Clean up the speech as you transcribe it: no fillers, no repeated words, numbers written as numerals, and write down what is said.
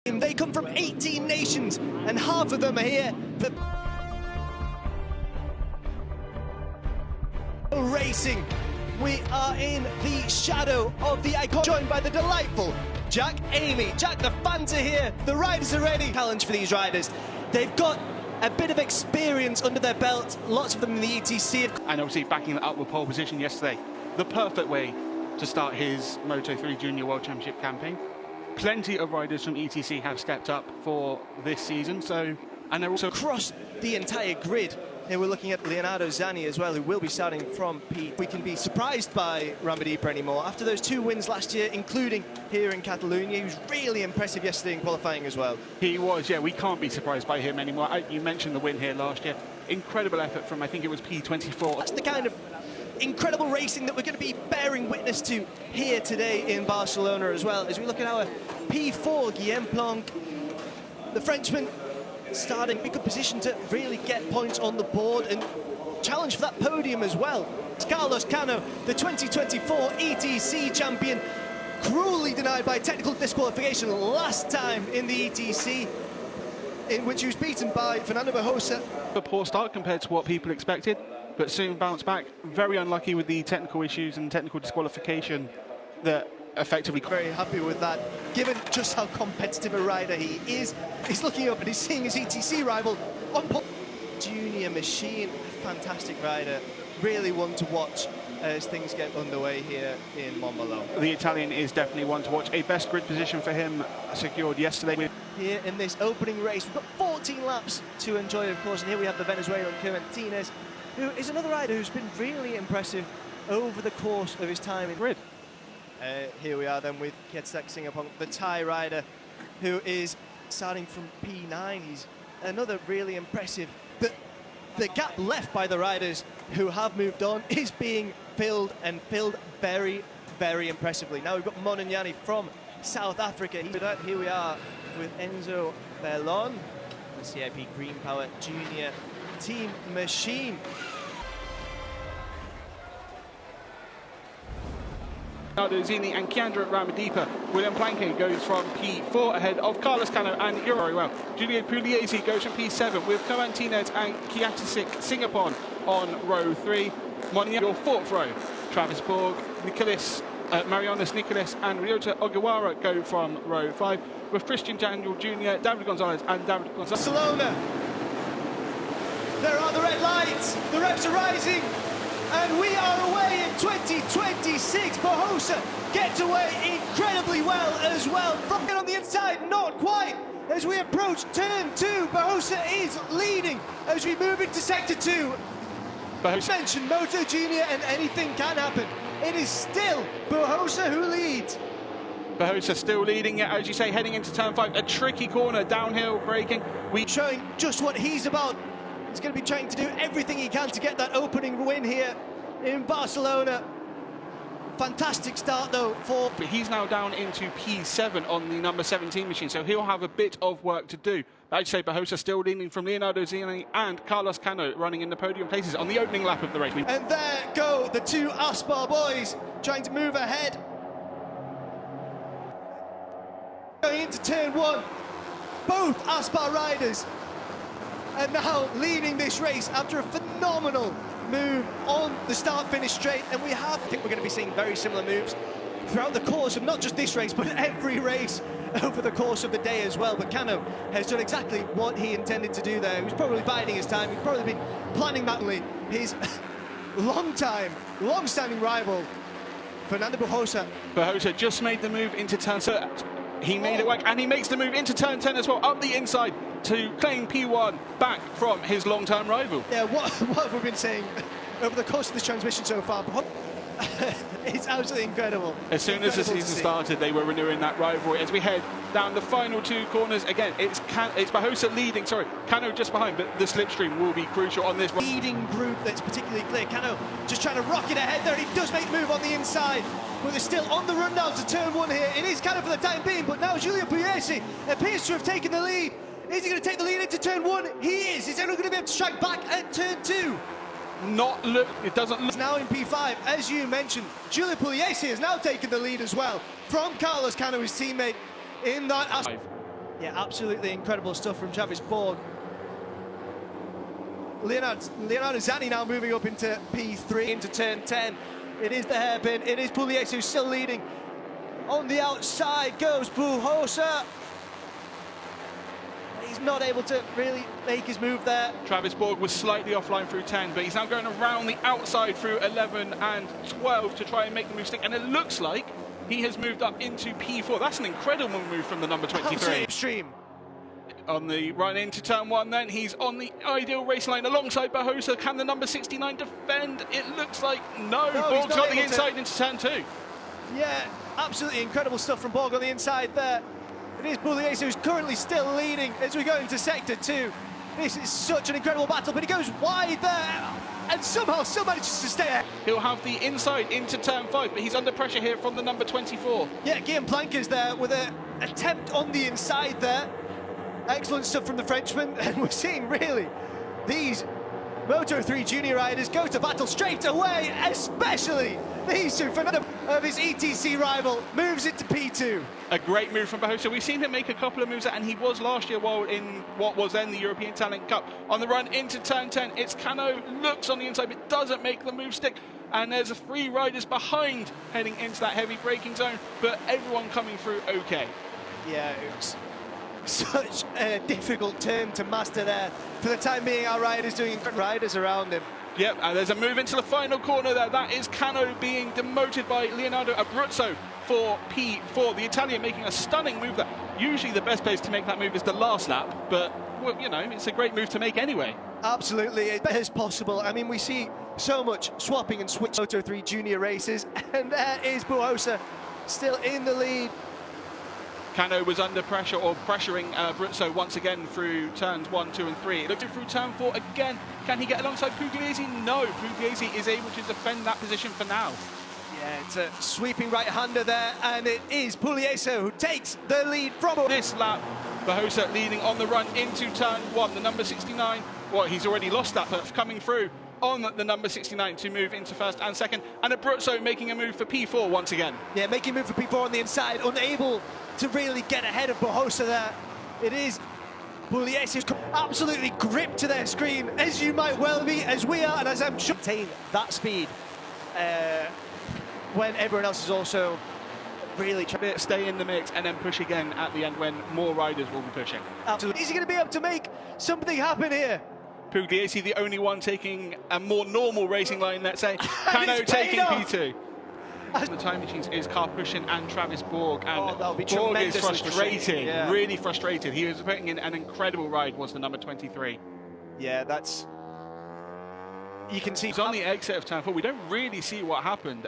They come from 18 nations, and half of them are here for racing. We are in the shadow of the icon, joined by the delightful Jack Amy. Jack, the fans are here, the riders are ready. Challenge for these riders. They've got a bit of experience under their belt, lots of them in the ETC. And obviously backing that up with pole position yesterday. The perfect way to start his Moto3 Junior World Championship campaign. Plenty of riders from ETC have stepped up for this season, and they're also across the entire grid. Here we're looking at Leonardo Zanni as well, who will be starting from P. We can be surprised by Ramadipa anymore after those 2 wins last year, including here in Catalunya. He was really impressive yesterday in qualifying as well. He was, yeah. We can't be surprised by him anymore. You mentioned the win here last year. Incredible effort from, I think it was P24. That's the kind of incredible racing that we're going to be bearing witness to here today in Barcelona as well. As we look at our P4, Guillaume Planck, the Frenchman, starting in a good position to really get points on the board and challenge for that podium as well. Carlos Cano, the 2024 ETC champion, cruelly denied by technical disqualification last time in the ETC, in which he was beaten by Fernando Barrosa. A poor start compared to what people expected, but soon bounced back. Very unlucky with the technical issues and technical disqualification that effectively... Very happy with that, given just how competitive a rider he is. He's looking up and he's seeing his ETC rival on pole. Junior machine, fantastic rider. Really one to watch as things get underway here in Montmeló. The Italian is definitely one to watch. A best grid position for him secured yesterday. Here in this opening race, we've got 14 laps to enjoy, of course, and here we have the Venezuelan Martinez, who is another rider who's been really impressive over the course of his time in grid. Here we are then with Kiandra Ramadipa, the Thai rider, who is starting from P9. He's another really impressive. The gap left by the riders who have moved on is being filled, and filled very, very impressively. Now we've got Mononyani from South Africa. Here we are with Enzo Bellon, the CIP Green Power Junior Team Machine. Zini and Kiandra Ramadipa. William Planke goes from P4 ahead of Carlos Cano and Euro very well. Julio Pugliese goes from P7 with Martinez and Kiandra Ramadipa on row 3. Monia, your 4th row. Travis Borg, Marianas Nicolas and Ryota Ogiwara go from row 5 with Christian Daniel Jr., David Gonzalez and David Gonzalez. Barcelona. There are the red lights. The reps are rising. And we are away in 2026. Barrosa gets away incredibly well as well. From on the inside, not quite. As we approach turn 2, Barrosa is leading as we move into sector 2. Mentioned Moto Junior and anything can happen. It is still Barrosa who leads. Barrosa still leading, yet, as you say, heading into turn 5. A tricky corner, downhill braking. Showing just what he's about. He's going to be trying to do everything he can to get that opening win here in Barcelona. Fantastic start, though, for... But he's now down into P7 on the number 17 machine, so he'll have a bit of work to do. I'd say Barrosa still leading from Leonardo Zanni and Carlos Cano running in the podium places on the opening lap of the race. And there go the 2 Aspar boys trying to move ahead. Going into turn 1, both Aspar riders and now leading this race after a phenomenal move on the start-finish straight. And I think we're going to be seeing very similar moves throughout the course of not just this race, but every race over the course of the day as well. But Cano has done exactly what he intended to do there. He was probably biding his time. He's probably been planning that. His long-standing rival, Fernando Barrosa. Barrosa just made the move into turn 7. He made it work, and he makes the move into turn 10 as well, up the inside to claim P1 back from his long-term rival. Yeah, what have we been saying over the course of this transmission so far? It's absolutely incredible. As soon as the season started, they were renewing that rivalry. As we head down the final 2 corners, again, it's Barrosa leading, Cano just behind, but the slipstream will be crucial on this. Leading group that's particularly clear. Cano just trying to rocket ahead there, and he does make the move on the inside. But they're still on the run down to turn 1 here. It is Cano for the time being, but now Julio Pugliese appears to have taken the lead. Is he going to take the lead into turn 1? He is. He's only going to be able to strike back at turn 2. It doesn't look. Now in P5, as you mentioned, Julio Pugliese has now taken the lead as well from Carlos Cano, his teammate, in that. Yeah, absolutely incredible stuff from Travis Borg. Leonardo Zanni now moving up into P3, into turn 10. It is the hairpin, it is Pugliese who's still leading. On the outside goes Bujosa. He's not able to really make his move there. Travis Borg was slightly offline through 10, but he's now going around the outside through 11 and 12 to try and make the move stick. And it looks like he has moved up into P4. That's an incredible move from the number 23. Absolutely extreme. On the run into turn 1 then, he's on the ideal race line alongside Bujosa. Can the number 69 defend? It looks like no. Borg's got the inside into turn 2. Yeah, absolutely incredible stuff from Borg on the inside there. It is Pugliese who's currently still leading as we go into sector 2. This is such an incredible battle, but he goes wide there and somehow still manages to stay ahead. He'll have the inside into turn 5, but he's under pressure here from the number 24. Yeah, Guillaume Planker's there with an attempt on the inside there. Excellent stuff from the Frenchman, and we're seeing really these Moto3 junior riders go to battle straight away, especially these two. Fernando of his ETC rival moves it to P2. A great move from Bujosa. We've seen him make a couple of moves, and he was last year while in what was then the European Talent Cup. On the run into turn 10, it's Cano, looks on the inside, but doesn't make the move stick. And there's 3 riders behind heading into that heavy braking zone, but everyone coming through okay. Yeah, it was such a difficult turn to master there. For the time being, our riders doing riders around him. Yep, and there's a move into the final corner there. That is Cano being demoted by Leonardo Abruzzo for P4. The Italian making a stunning move there. Usually the best place to make that move is the last lap, but, well, you know, it's a great move to make anyway. Absolutely, as best as possible. I mean, we see so much swapping and switch Moto3 junior races, and there is Bujosa still in the lead. Cano was under pressure, or pressuring Abruzzo once again through turns 1, 2 and 3. Looking through turn 4 again. Can he get alongside Pugliese? No, Pugliese is able to defend that position for now. Yeah, it's a sweeping right-hander there, and it is Pugliese who takes the lead from this lap. Bujosa leading on the run into turn 1. The number 69, well, he's already lost that, but coming through on the number 69 to move into first and second. And Abruzzo making a move for P4 once again. Yeah, making a move for P4 on the inside, unable to really get ahead of Bujosa there. It is Pugliese who's absolutely gripped to their screen, as you might well be, as we are, and as I'm sure maintain that speed when everyone else is also really trying to stay in the mix and then push again at the end when more riders will be pushing. Absolutely. Is he going to be able to make something happen here? Pugliese, the only one taking a more normal racing line, let's say. Cano taking P2. The time machines is Carl Pushin and Travis Borg, and Borg is frustrated, really frustrated. He was putting in an incredible ride, was the number 23. Yeah, that's... You can see... He's on the exit of turn 4. We don't really see what happened.